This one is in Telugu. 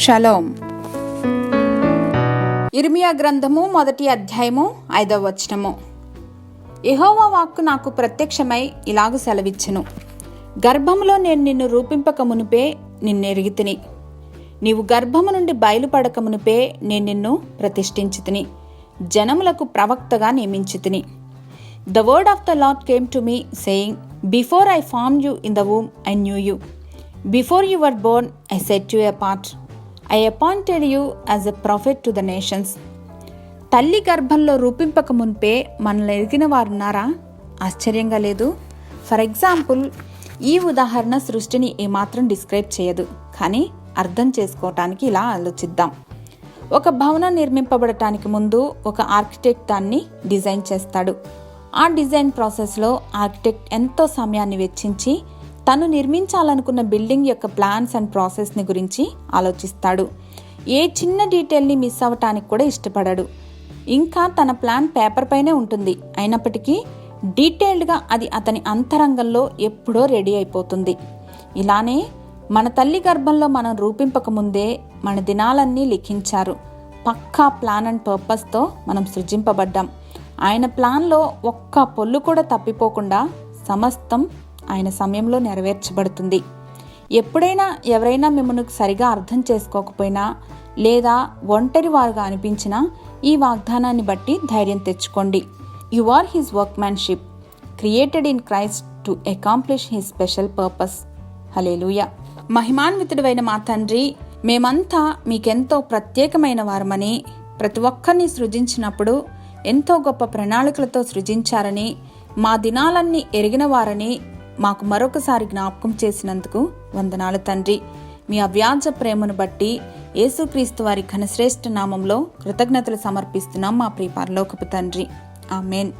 షలోం. ఇర్మియా గ్రంథము 1వ అధ్యాయము 5వ వచనము. యెహోవా వాక్కు నాకు ప్రత్యక్షమై ఇలాగు సెలవిచ్చెను. గర్భములో నేను నిన్ను రూపింపక మునుపే నిన్నెరిగితిని. నీవు గర్భము నుండి బయలుపడక మునుపే నేను నిన్ను ప్రతిష్ఠించితిని, జనములకు ప్రవక్తగా నియమించితిని. The word of the Lord came to me, saying, Before I formed you in the womb, I knew you. Before you were born, I set you apart. I appointed you as a prophet to the nations. తల్లి గర్భంలో రూపింపక మున్పే మనల్ని ఎరిగిన వారున్నారా? ఆశ్చర్యంగా లేదు? ఫర్ ఎగ్జాంపుల్, ఈ ఉదాహరణ సృష్టిని ఏమాత్రం డిస్క్రైబ్ చేయదు, కానీ అర్థం చేసుకోవటానికి ఇలా ఆలోచిద్దాం. ఒక భవనం నిర్మింపబడటానికి ముందు ఒక ఆర్కిటెక్ట్ దాన్ని డిజైన్ చేస్తాడు. ఆ డిజైన్ ప్రాసెస్లో ఆర్కిటెక్ట్ ఎంతో సమయాన్ని వెచ్చించి తను నిర్మించాలనుకున్న బిల్డింగ్ యొక్క ప్లాన్స్ అండ్ ప్రాసెస్ని గురించి ఆలోచిస్తాడు. ఏ చిన్న డీటెయిల్ని మిస్ అవ్వటానికి కూడా ఇష్టపడాడు. ఇంకా తన ప్లాన్ పేపర్ పైనే ఉంటుంది, అయినప్పటికీ డీటెయిల్డ్గా అది అతని అంతరంగంలో ఎప్పుడో రెడీ అయిపోతుంది. ఇలానే మన తల్లి గర్భంలో మనం రూపింపక ముందే మన దినాలన్నీ లిఖించారు. పక్కా ప్లాన్ అండ్ పర్పస్తో మనం సృజింపబడ్డాం. ఆయన ప్లాన్లో ఒక్క పొల్లు కూడా తప్పిపోకుండా సమస్తం ఆయన సమయంలో నెరవేర్చబడుతుంది. ఎప్పుడైనా ఎవరైనా మిమ్మల్ని సరిగా అర్థం చేసుకోకపోయినా లేదా ఒంటరి వారుగా అనిపించినా ఈ వాగ్దానాన్ని బట్టి ధైర్యం తెచ్చుకోండి. You are his workmanship, created in Christ to accomplish his special purpose. Hallelujah. మహిమాన్వితుడైన మా తండ్రి, మేమంతా మీకెంతో ప్రత్యేకమైన వారమని, ప్రతి ఒక్కరిని సృజించినప్పుడు ఎంతో గొప్ప ప్రణాళికలతో సృజించారని, మా దినాలన్నీ ఎరిగిన వారని మాకు మరొకసారి జ్ఞాపకం చేసినందుకు వందనాలు తండ్రి. మీ అవ్యాజ ప్రేమను బట్టి యేసుక్రీస్తు వారి ఘనశ్రేష్ఠ నామంలో కృతజ్ఞతలు సమర్పిస్తున్నాం మా ప్రియ పరలోకపు తండ్రి. ఆమేన్.